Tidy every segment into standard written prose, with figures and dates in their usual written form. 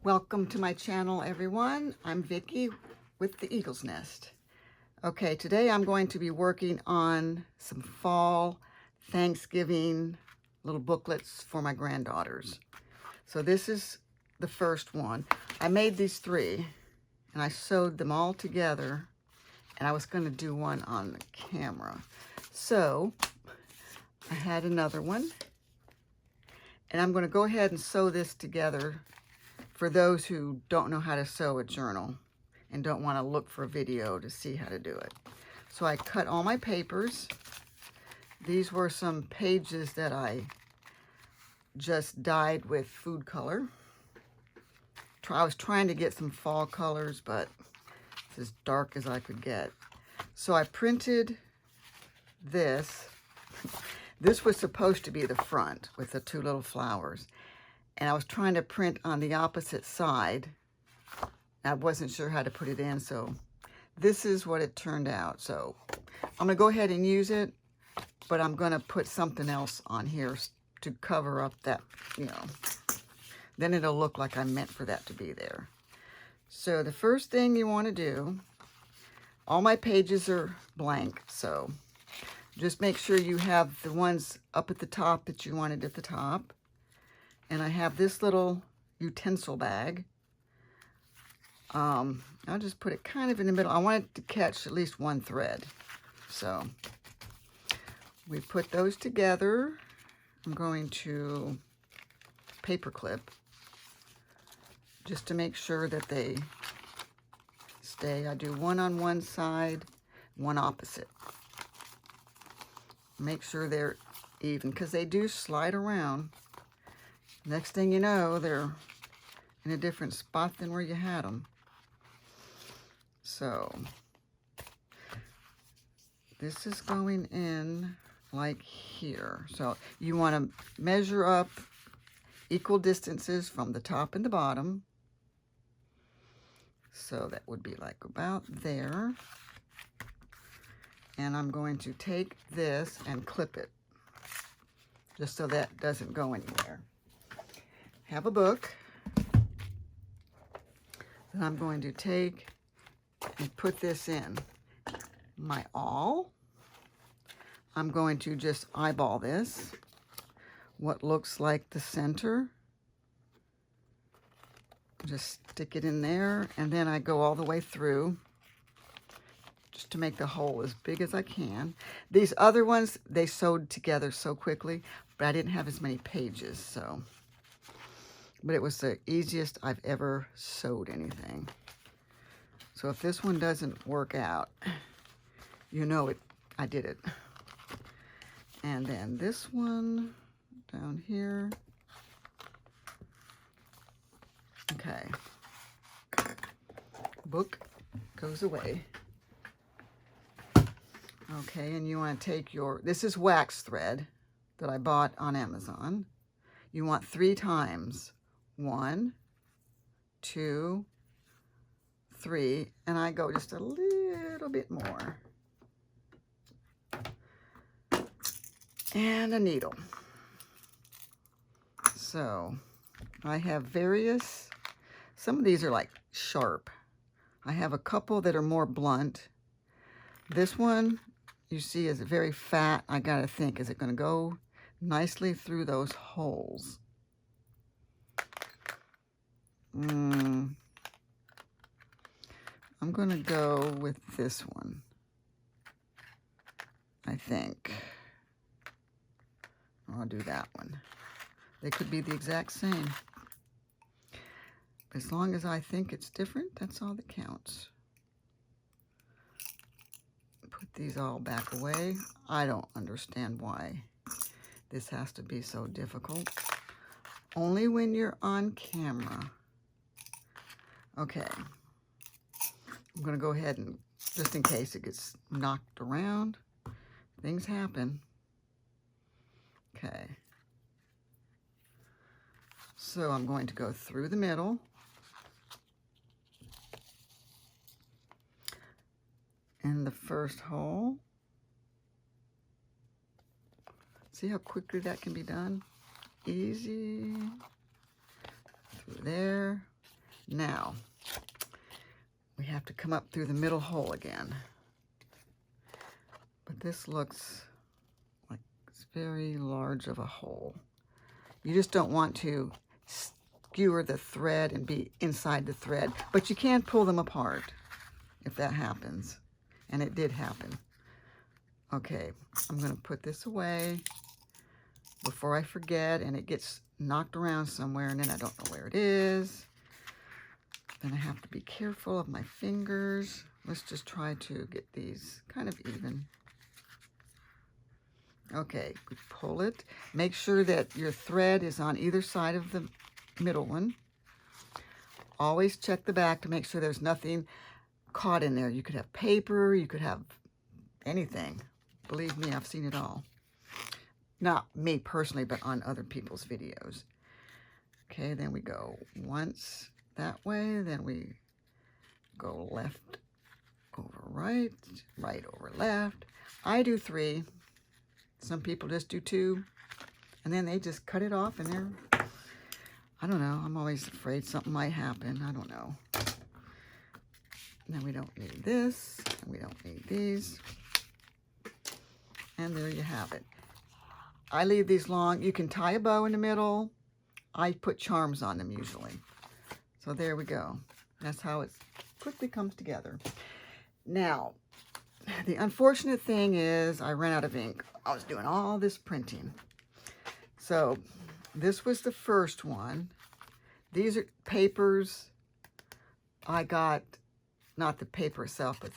Welcome to my channel, everyone. I'm Vicki with the Eagle's Nest. Okay, today I'm going to be working on some fall Thanksgiving little booklets for my granddaughters. So this is the first one. I made these three and I sewed them all together, and I was going to do one on the camera. So I had another one, and I'm going to go ahead and sew this together for those who don't know how to sew a journal and don't want to look for a video to see how to do it. So I cut all my papers. These were some pages that I just dyed with food color. I was trying to get some fall colors, but it's as dark as I could get. So I printed this. This was supposed to be the front with the two little flowers. And I was trying to print on the opposite side. I wasn't sure how to put it in, so this is what it turned out. So I'm gonna go ahead and use it, but I'm gonna put something else on here to cover up that, then it'll look like I meant for that to be there. So the first thing you wanna do, all my pages are blank, so just make sure you have the ones up at the top that you wanted at the top. And I have this little utensil bag. I'll just put it kind of in the middle. I want it to catch at least one thread. So we put those together. I'm going to paper clip just to make sure that they stay. I do one on one side, one opposite. Make sure they're even, because they do slide around. Next thing you know, they're in a different spot than where you had them. So this is going in like here. So you want to measure up equal distances from the top and the bottom. So that would be like about there. And I'm going to take this and clip it, just so that doesn't go anywhere. Have a book that I'm going to take and put this in my awl. I'm going to just eyeball this, what looks like the center. Just stick it in there, and then I go all the way through just to make the hole as big as I can. These other ones, they sewed together so quickly, but I didn't have as many pages, so. But it was the easiest I've ever sewed anything. So if this one doesn't work out, you know it, I did it. And then this one down here. Okay. Book goes away. Okay, and you want to take your, this is wax thread that I bought on Amazon. You want 3 times. 1, 2, 3, and I go just a little bit more. And a needle. So I have various, some of these are like sharp. I have a couple that are more blunt. This one you see is very fat. I gotta think, is it gonna go nicely through those holes? I'm going to go with this one, I think. I'll do that one. They could be the exact same. As long as I think it's different, that's all that counts. Put these all back away. I don't understand why this has to be so difficult. Only when you're on camera. Okay, I'm going to go ahead and, just in case it gets knocked around, things happen. Okay, so I'm going to go through the middle. In the first hole. See how quickly that can be done? Easy. Through there. Now, we have to come up through the middle hole again. But this looks like it's very large of a hole. You just don't want to skewer the thread and be inside the thread, but you can pull them apart if that happens, and it did happen. Okay, I'm going to put this away before I forget and it gets knocked around somewhere and then I don't know where it is. Then I have to be careful of my fingers. Let's just try to get these kind of even. Okay, we pull it. Make sure that your thread is on either side of the middle one. Always check the back to make sure there's nothing caught in there. You could have paper, you could have anything. Believe me, I've seen it all. Not me personally, but on other people's videos. Okay, then we go once that way, then we go left over right, right over left. I do 3. Some people just do 2, and then they just cut it off and they're, I don't know, I'm always afraid something might happen. I don't know. And then we don't need this, and we don't need these. And there you have it. I leave these long. You can tie a bow in the middle. I put charms on them usually. So there we go. That's how it quickly comes together. Now, the unfortunate thing is I ran out of ink. I was doing all this printing. So this was the first one. These are papers I got, not the paper itself, but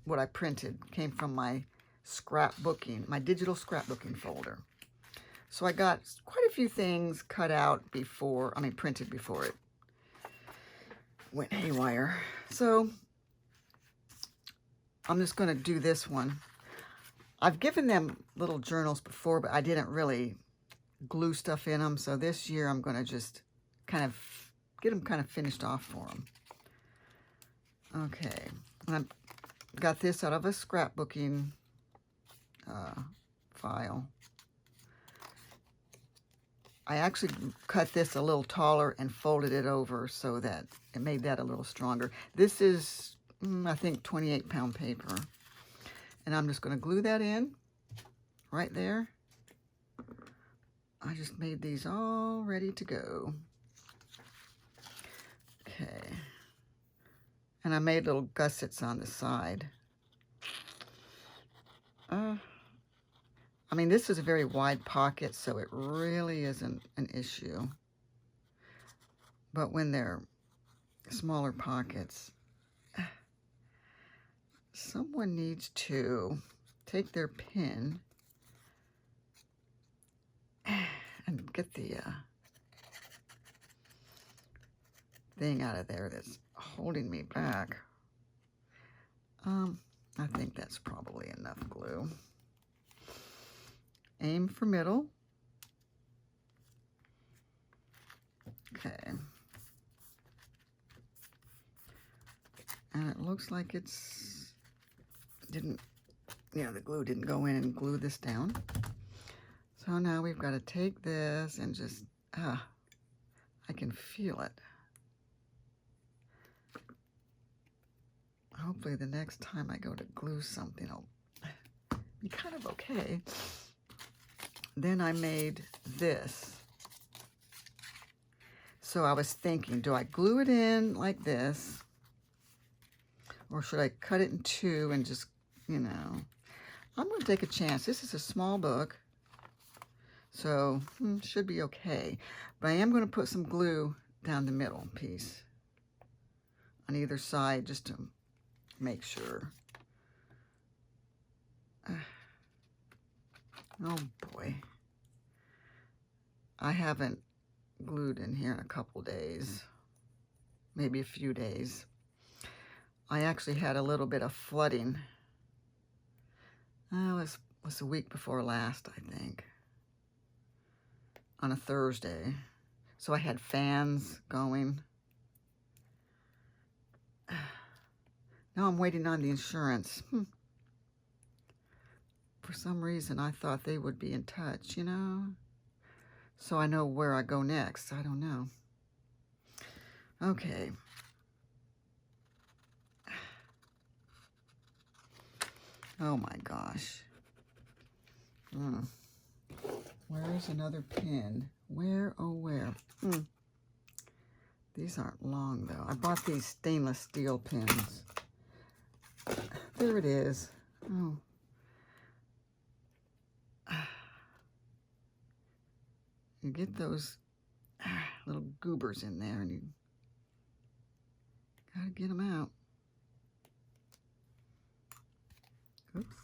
what I printed came from my scrapbooking, my digital scrapbooking folder. So I got quite a few things cut out before, printed before it went haywire. So I'm just going to do this one. I've given them little journals before, but I didn't really glue stuff in them. So this year I'm going to just kind of get them kind of finished off for them. Okay, I got this out of a scrapbooking file. I actually cut this a little taller and folded it over so that it made that a little stronger. This is, I think, 28-pound paper. And I'm just going to glue that in right there. I just made these all ready to go. Okay. And I made little gussets on the side. This is a very wide pocket, so it really isn't an issue. But when they're smaller pockets, someone needs to take their pin and get the thing out of there that's holding me back. I think that's probably enough glue. Aim for middle. Okay. And it looks like the glue didn't go in and glue this down. So now we've got to take this and just, I can feel it. Hopefully the next time I go to glue something, I'll be kind of okay. Then I made this. So I was thinking, do I glue it in like this? Or should I cut it in 2 and just, I'm going to take a chance. This is a small book, so should be okay. But I am going to put some glue down the middle piece on either side just to make sure. Oh boy. I haven't glued in here in a couple days, maybe a few days. I actually had a little bit of flooding. It was a week before last, I think, on a Thursday. So I had fans going. Now I'm waiting on the insurance. For some reason, I thought they would be in touch, So I know where I go next. I don't know. Okay. Oh my gosh. Where's another pin? Where, oh where? These aren't long though. I bought these stainless steel pins. There it is. Oh. You get those little goobers in there and you gotta get them out. Oops.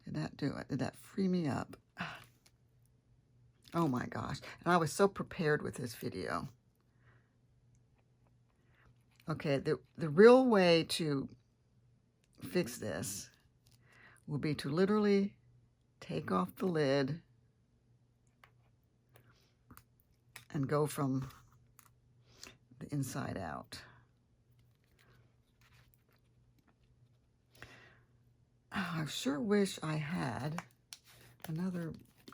Did that do it? Did that free me up? Oh my gosh. And I was so prepared with this video. Okay, the real way to fix this will be to literally take off the lid and go from the inside out. Oh, I sure wish I had another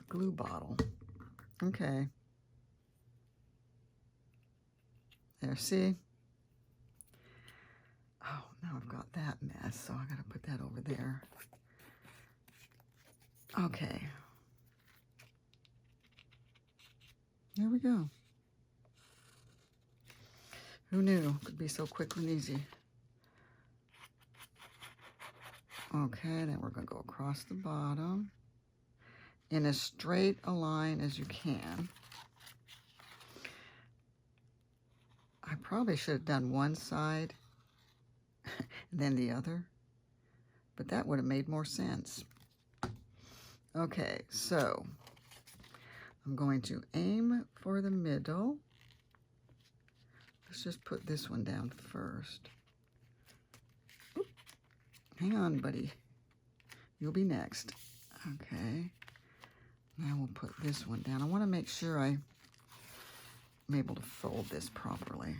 glue bottle. Okay. There, see? Oh, now I've got that mess, so I gotta put that over there. Okay. There we go. Who knew it could be so quick and easy? Okay, then we're gonna go across the bottom in as straight a line as you can. I probably should have done one side and then the other, but that would have made more sense. Okay, so I'm going to aim for the middle. Let's just put this one down first. Oop. Hang on, buddy. You'll be next. Okay. Now we'll put this one down. I want to make sure I'm able to fold this properly.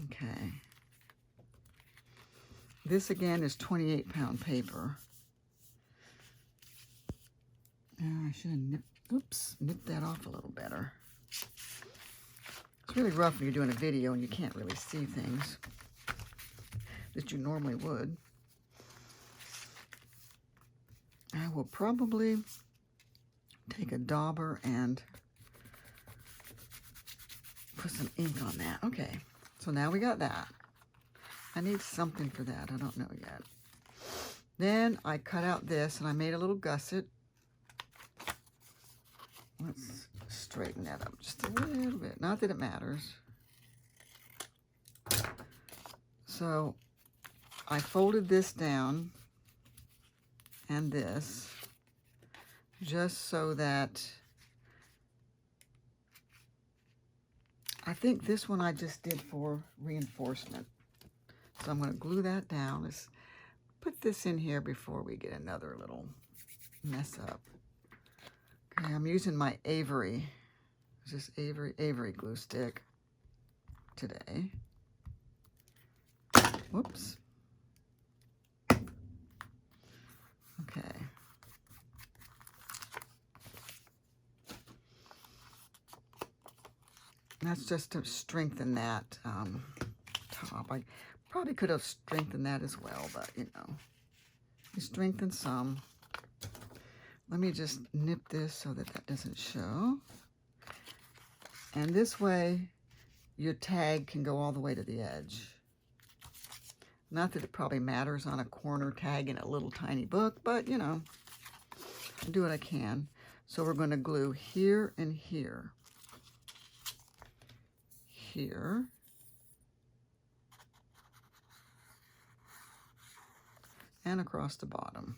Okay. This again is 28-pound paper. I should have nipped that off a little better. It's really rough when you're doing a video and you can't really see things that you normally would. I will probably take a dauber and put some ink on that. Okay, so now we got that. I need something for that. I don't know yet. Then I cut out this and I made a little gusset. Let's straighten that up just a little bit. Not that it matters. So I folded this down and this just so that I think this one I just did for reinforcement. So I'm going to glue that down. Let's put this in here before we get another little mess up. Okay, I'm using my Avery. This Avery glue stick today. Whoops. Okay. That's just to strengthen that top. I probably could have strengthened that as well, but you know, you strengthen some. Let me just nip this so that that doesn't show. And this way, your tag can go all the way to the edge. Not that it probably matters on a corner tag in a little tiny book, but you know, I do what I can. So we're going to glue here and here. Here. And across the bottom.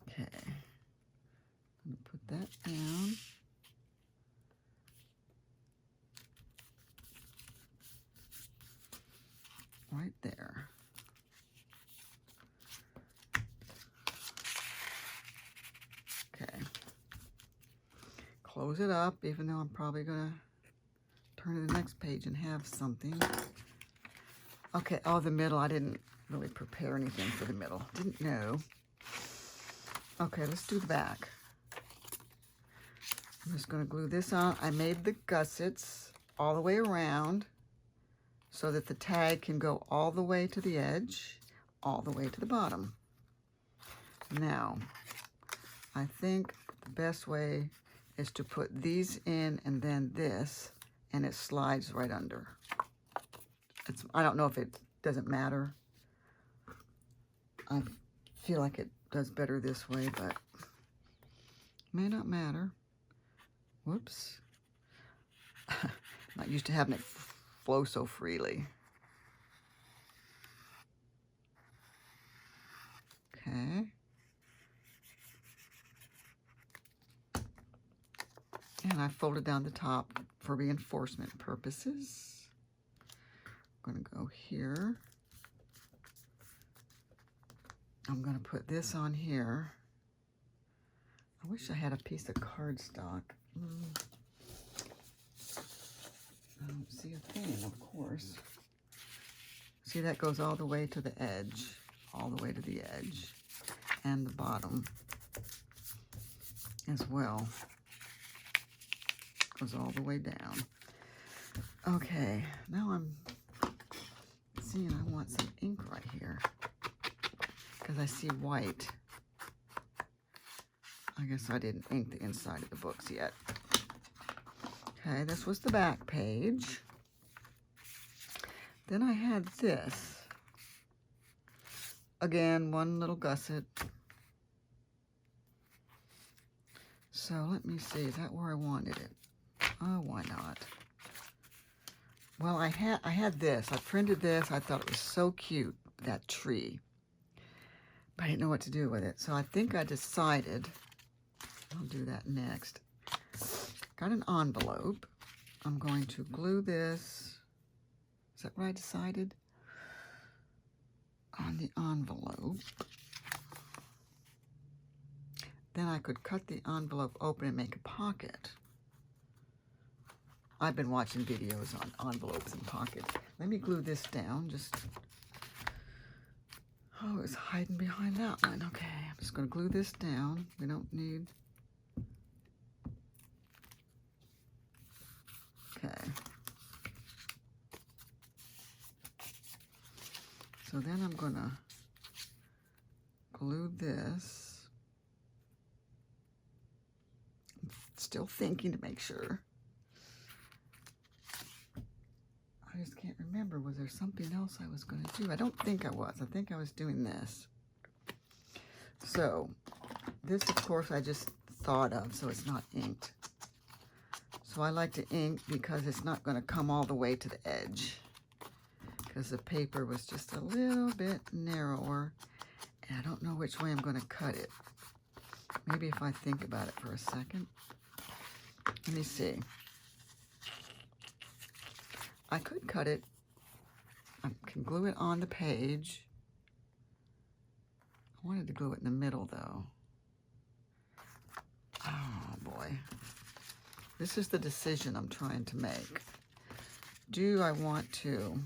Okay. I'm going to put that down. Right there. Okay. Close it up, even though I'm probably going to turn to the next page and have something. Okay, oh, the middle. I didn't really prepare anything for the middle. Didn't know. Okay, let's do the back. I'm just going to glue this on. I made the gussets all the way around so that the tag can go all the way to the edge, all the way to the bottom. Now, I think the best way is to put these in and then this, and it slides right under. I don't know if it doesn't matter. I feel like it does better this way, but may not matter. Whoops. Not used to having it flow so freely. Okay. And I folded down the top for reinforcement purposes. I'm going to go here. I'm going to put this on here. I wish I had a piece of cardstock. I don't see a thing, of course. See, that goes all the way to the edge, all the way to the edge, and the bottom as well. Goes all the way down. Okay, now I'm seeing I want some ink right here because I see white. I guess I didn't ink the inside of the books yet. Okay, this was the back page. Then I had this. Again, one little gusset. So let me see, is that where I wanted it? Oh, why not? Well, I had this. I printed this. I thought it was so cute, that tree. But I didn't know what to do with it. So I think I decided, I'll do that next. Got an envelope. I'm going to glue this. Is that what I decided? On the envelope. Then I could cut the envelope open and make a pocket. I've been watching videos on envelopes and pockets. Let me glue this down. Oh, it's hiding behind that one. Okay, I'm just going to glue this down. We don't need... Okay. So then I'm going to glue this. I'm still thinking to make sure. I just can't remember. Was there something else I was going to do? I don't think I was. I think I was doing this. So this, of course, I just thought of, so it's not inked. So I like to ink because it's not going to come all the way to the edge, because the paper was just a little bit narrower, and I don't know which way I'm going to cut it. Maybe if I think about it for a second. Let me see. I could cut it. I can glue it on the page. I wanted to glue it in the middle, though. Oh, boy. This is the decision I'm trying to make. Do I want to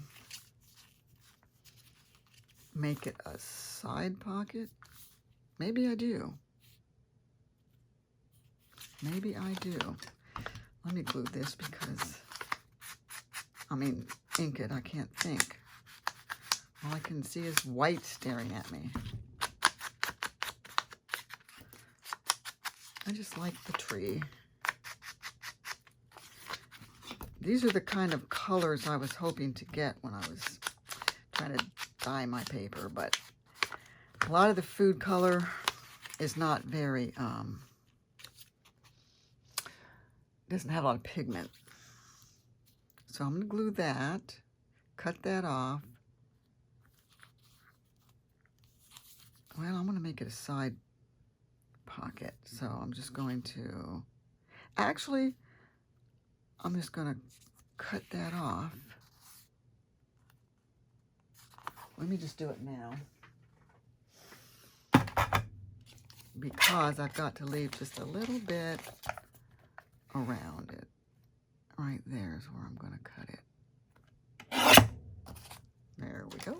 make it a side pocket? Maybe I do. Maybe I do. Let me glue this because, ink it. I can't think. All I can see is white staring at me. I just like the tree. These are the kind of colors I was hoping to get when I was trying to dye my paper, but a lot of the food color is not very, doesn't have a lot of pigment. So I'm going to glue that, cut that off. Well, I'm going to make it a side pocket. So I'm just going to, actually, I'm just going to cut that off. Let me just do it now, because I've got to leave just a little bit around it. Right there is where I'm going to cut it. There we go.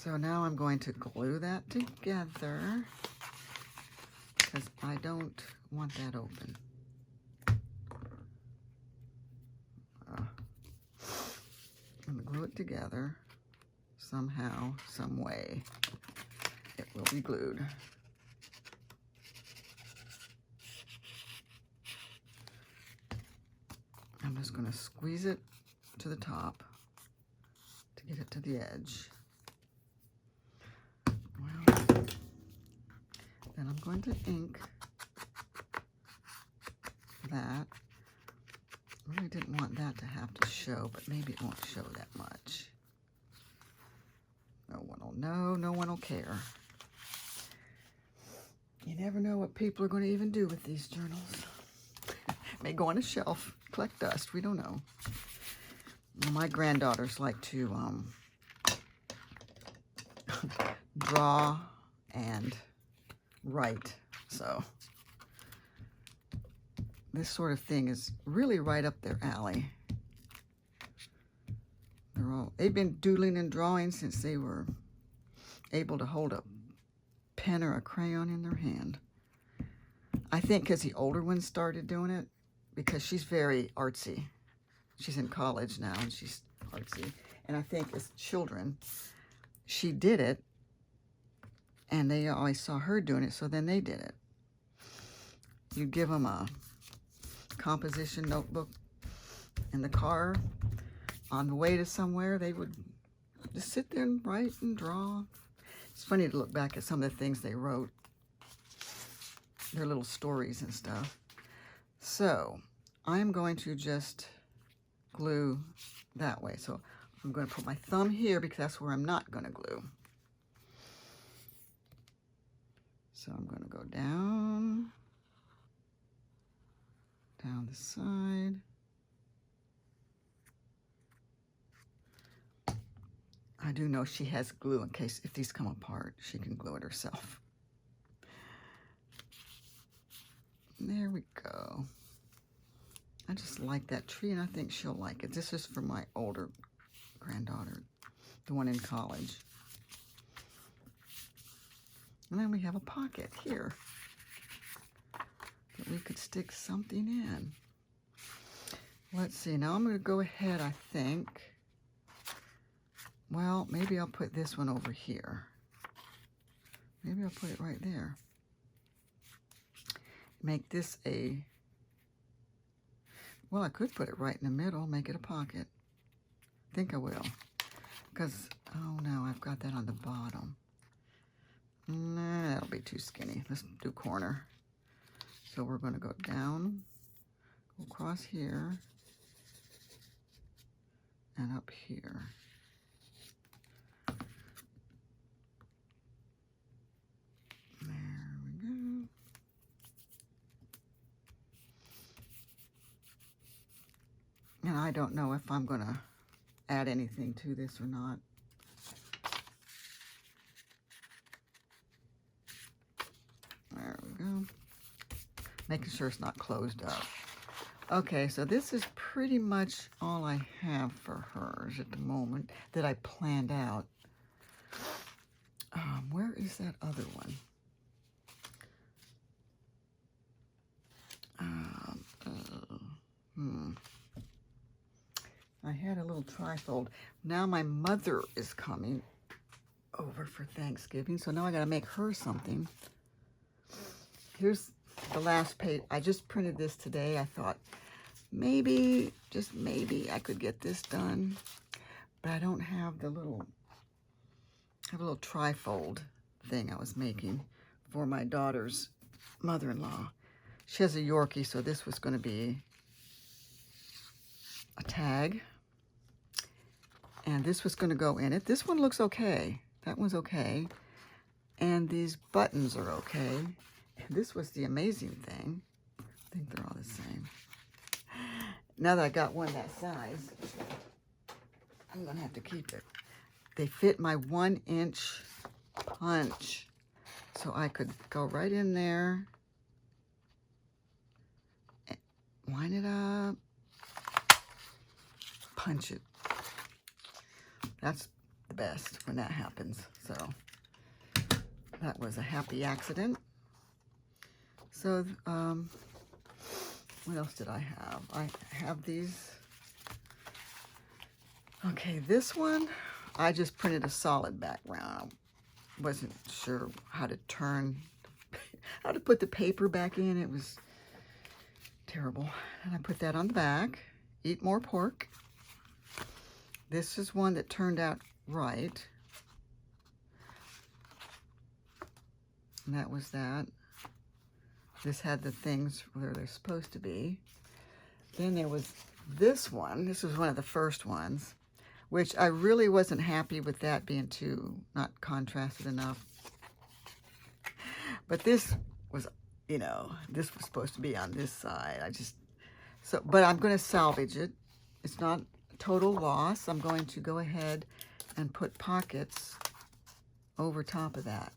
So now I'm going to glue that together because I don't want that open. I'm going to glue it together somehow, some way. It will be glued. I'm just going to squeeze it to the top to get it to the edge. Well, then I'm going to ink that. I really didn't want that to have to show, but maybe it won't show that much. No one will know, no one will care. You never know what people are going to even do with these journals. May go on a shelf, collect dust, we don't know. Well, my granddaughters like to draw and write, so this sort of thing is really right up their alley. They've been doodling and drawing since they were able to hold a pen or a crayon in their hand. I think because the older one started doing it, because she's very artsy. She's in college now and she's artsy. And I think as children, she did it and they always saw her doing it, so then they did it. You give them a composition notebook in the car. On the way to somewhere, they would just sit there and write and draw. It's funny to look back at some of the things they wrote, their little stories and stuff. So I'm going to just glue that way. So I'm going to put my thumb here because that's where I'm not going to glue. So I'm going to go down the side. I do know she has glue in case if these come apart, she can glue it herself. There we go. I just like that tree and I think she'll like it. This is for my older granddaughter, the one in college. And then we have a pocket here that we could stick something in. Let's see, now I'm going to go ahead, I think. Well, maybe I'll put this one over here. Maybe I'll put it right there. Make this a, well, I could put it right in the middle, make it a pocket. I think I will. Because, oh no, I've got that on the bottom. Nah, that'll be too skinny. Let's do corner. So we're going to go down, go across here, and up here. There we go. And I don't know if I'm going to add anything to this or not. There we go. Making sure it's not closed up. Okay, so this is pretty much all I have for hers at the moment that I planned out. Where is that other one? I had a little trifold. Now my mother is coming over for Thanksgiving, so now I got to make her something. Here's the last page. I just printed this today. I thought maybe, just maybe, I could get this done, but I don't have the little, I have a little trifold thing I was making for my daughter's mother-in-law. She has a Yorkie, so this was going to be a tag. And this was going to go in it. This one looks okay. That one's okay. And these buttons are okay. And this was the amazing thing. I think they're all the same. Now that I got one that size, I'm going to have to keep it. They fit my 1-inch punch. So I could go right in there, line it up, punch it. That's the best when that happens. So that was a happy accident. So what else did I have? I have these. Okay, this one, I just printed a solid background. I wasn't sure how to put the paper back in. It was terrible. And I put that on the back. Eat more pork. This is one that turned out right. And that was that. This had the things where they're supposed to be. Then there was this one. This was one of the first ones, which I really wasn't happy with that being too not contrasted enough. But this was, you know, this was supposed to be on this side. But I'm going to salvage it. It's not a total loss. I'm going to go ahead and put pockets over top of that.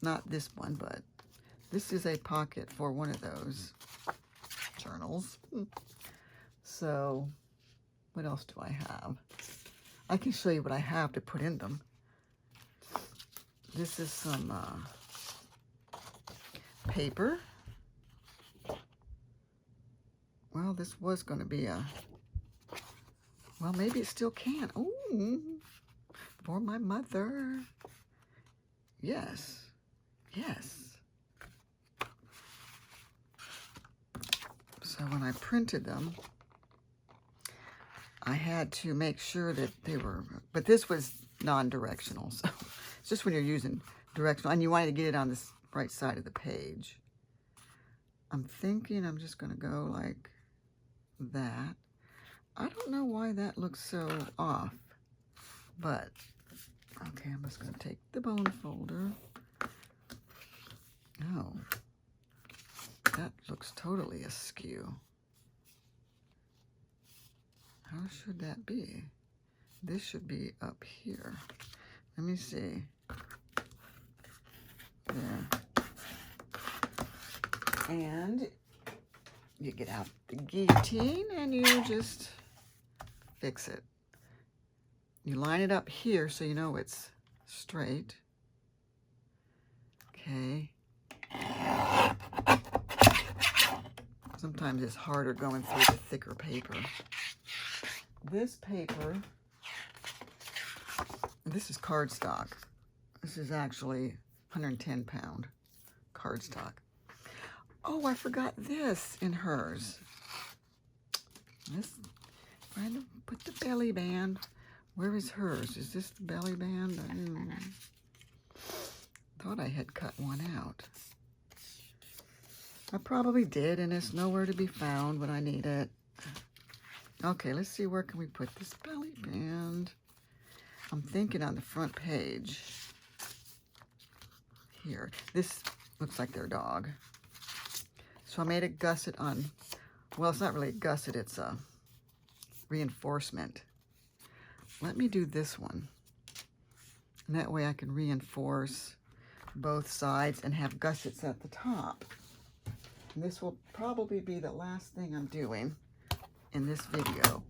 Not this one, but this is a pocket for one of those journals. So what else do I have? I can show you what I have to put in them. This is some paper. Well, this was going to be well, maybe it still can. Oh, for my mother. Yes. Yes. So when I printed them, I had to make sure that they were, but this was non-directional. So it's just when you're using directional and you wanted to get it on this right side of the page. I'm thinking I'm just going to go like that. I don't know why that looks so off, but okay, I'm just going to take the bone folder. Oh, that looks totally askew. How should that be? This should be up here. Let me see. There. And you get out the guillotine and you just fix it. You line it up here so you know it's straight. Okay. Sometimes it's harder going through the thicker paper. This paper, this is cardstock. This is actually 110-pound cardstock. Oh, I forgot this in hers. This, trying to put the belly band. Where is hers? Is this the belly band? Thought I had cut one out. I probably did, and it's nowhere to be found when I need it. Okay, let's see, where can we put this belly band? I'm thinking on the front page. Here. This looks like their dog. So I made a gusset on, well, it's not really a gusset, it's a reinforcement. Let me do this one. And that way I can reinforce both sides and have gussets at the top. And this will probably be the last thing I'm doing in this video.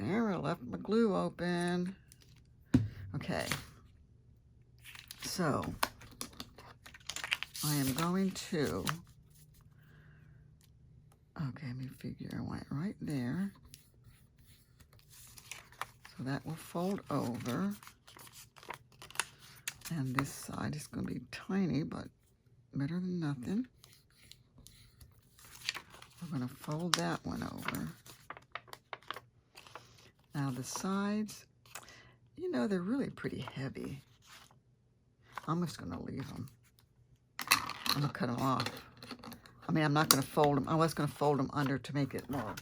There, I left my glue open. Okay. So, I am going to, okay, let me figure, I want it right there. So that will fold over. And this side is going to be tiny, but better than nothing. We're going to fold that one over. Now the sides, you know, they're really pretty heavy. I'm just going to leave them. I'm going to cut them off. I mean, I'm not going to fold them. I was going to fold them under to make it more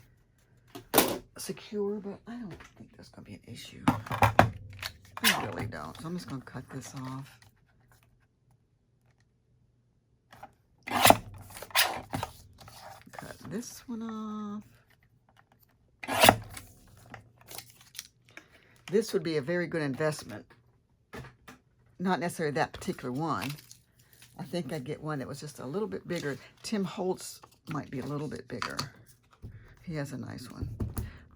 secure, but I don't think that's going to be an issue. I really don't. So I'm just going to cut this off. Cut this one off. This would be a very good investment. Not necessarily that particular one. I think I'd get one that was just a little bit bigger. Tim Holtz might be a little bit bigger. He has a nice one.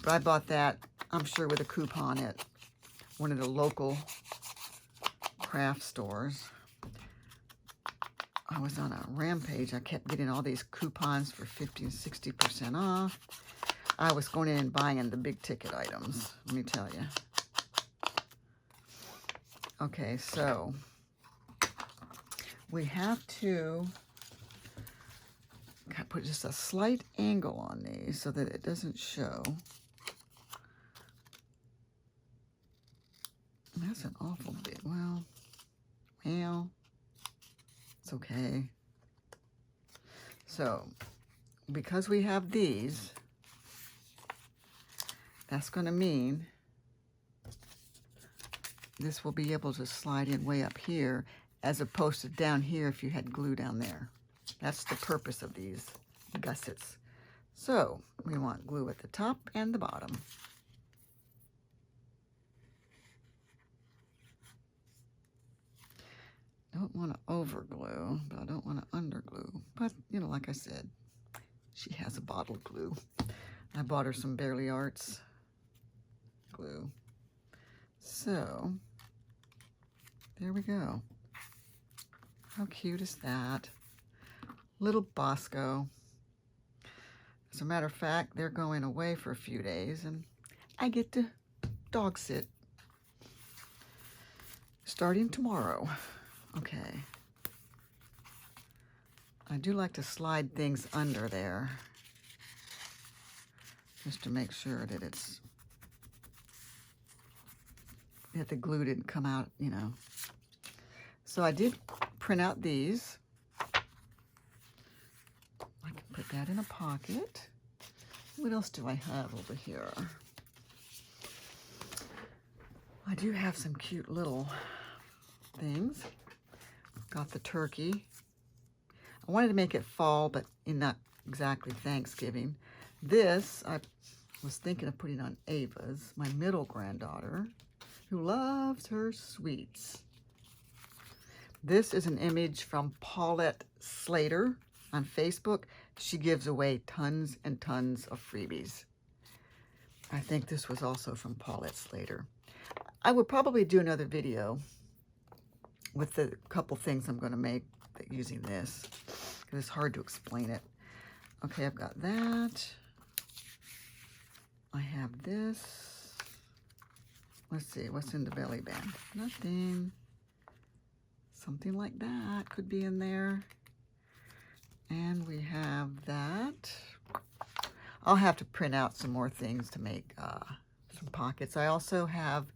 But I bought that, I'm sure, with a coupon at one of the local craft stores. I was on a rampage. I kept getting all these coupons for 50 and 60% off. I was going in and buying the big ticket items, let me tell you. Okay, so we have to put just a slight angle on these so that it doesn't show. That's an awful bit. Well, it's okay. So, because we have these, that's going to mean this will be able to slide in way up here as opposed to down here if you had glue down there. That's the purpose of these gussets. So, we want glue at the top and the bottom. Don't want to over glue, but I don't want to under glue. But, you know, like I said, she has a bottle of glue. I bought her some Barely Arts glue. So, there we go. How cute is that? Little Bosco. As a matter of fact, they're going away for a few days, and I get to dog sit starting tomorrow. Okay. I do like to slide things under there just to make sure that that the glue didn't come out, you know. So I did print out these. I can put that in a pocket. What else do I have over here? I do have some cute little things. Got the turkey. I wanted to make it fall, but not exactly Thanksgiving. This, I was thinking of putting on Ava's, my middle granddaughter, who loves her sweets. This is an image from Paulette Slater on Facebook. She gives away tons and tons of freebies. I think this was also from Paulette Slater. I would probably do another video with the couple things I'm going to make using this, because it's hard to explain it. Okay, I've got that. I have this. Let's see, what's in the belly band? Nothing. Something like that could be in there. And we have that. I'll have to print out some more things to make some pockets. I also have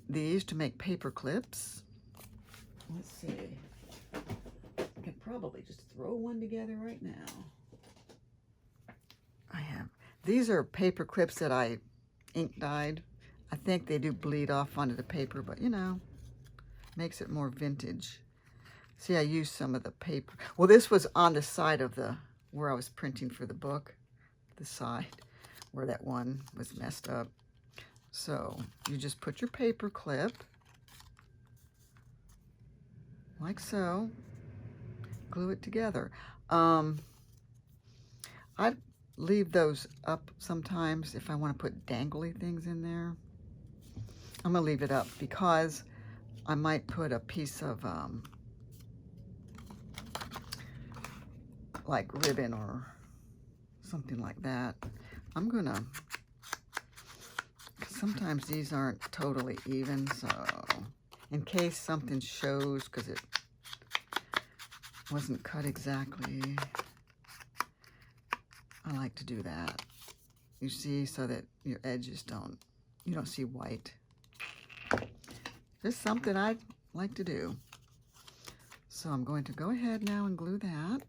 these to make paper clips. Let's see. I could probably just throw one together right now. These are paper clips that I ink dyed. I think they do bleed off onto the paper, but you know, makes it more vintage. See, I used some of the paper. Well, this was on the side of where I was printing for the book, the side where that one was messed up. So you just put your paper clip like so, glue it together. I leave those up sometimes if I want to put dangly things in there. I'm gonna leave it up because I might put a piece of like ribbon or something like that. I'm gonna, sometimes these aren't totally even, so in case something shows because it wasn't cut exactly, I like to do that. You see, so that your edges you don't see white. Just something I like to do. So I'm going to go ahead now and glue that.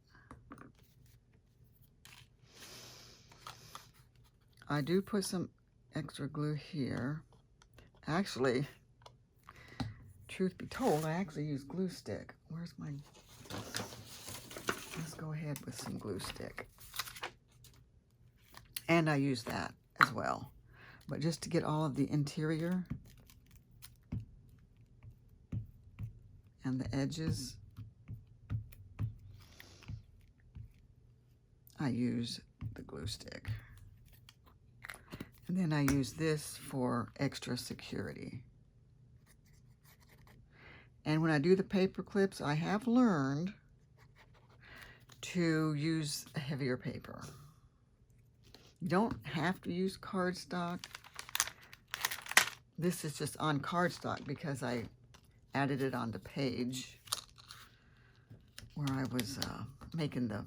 I do put some extra glue here. Actually, truth be told, I actually use glue stick. Where's my... Let's go ahead with some glue stick. And I use that as well. But just to get all of the interior and the edges, I use the glue stick. And then I use this for extra security. And when I do the paper clips, I have learned to use a heavier paper. You don't have to use cardstock. This is just on cardstock because I added it on the page where I was making the,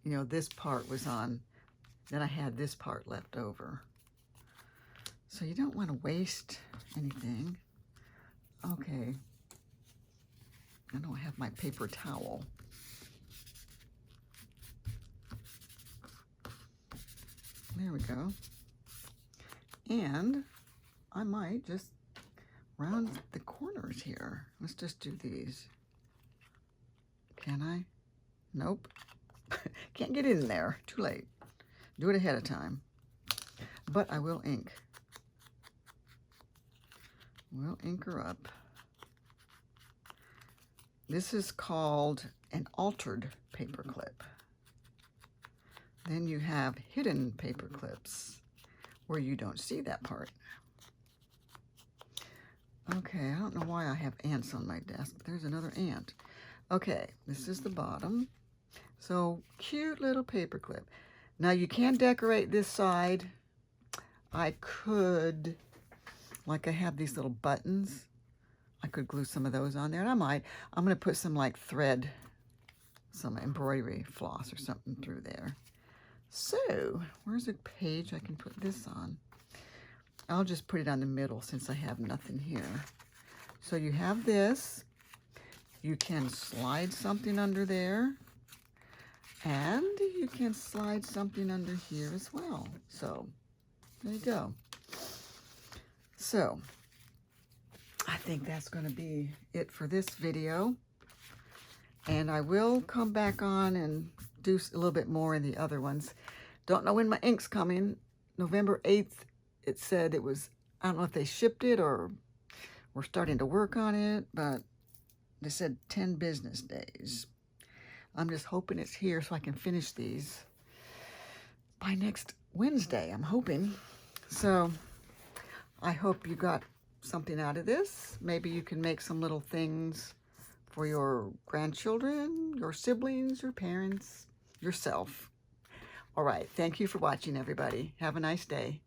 you know, this part was on, then I had this part left over. So you don't want to waste anything. Okay, I don't have my paper towel. There we go. And I might just round the corners here. Let's just do these. Can I? Nope. Can't get in there. Too late. Do it ahead of time. But I will ink. We'll ink her up. This is called an altered paper clip. Then you have hidden paper clips where you don't see that part. Okay, I don't know why I have ants on my desk, but there's another ant. Okay, this is the bottom. So, cute little paper clip. Now you can decorate this side. I could, like I have these little buttons. I could glue some of those on there, and I might. I'm going to put some like thread, some embroidery floss or something through there. So, where's a page I can put this on? I'll just put it on the middle since I have nothing here. So you have this. You can slide something under there. And you can slide something under here as well. So, there you go. So, I think that's going to be it for this video. And I will come back on and do a little bit more in the other ones. Don't know when my ink's coming. November 8th, it said it was, I don't know if they shipped it or we're starting to work on it, but they said 10 business days. I'm just hoping it's here so I can finish these by next Wednesday, I'm hoping. So I hope you got something out of this. Maybe you can make some little things for your grandchildren, your siblings, your parents, yourself. All right, thank you for watching, everybody. Have a nice day.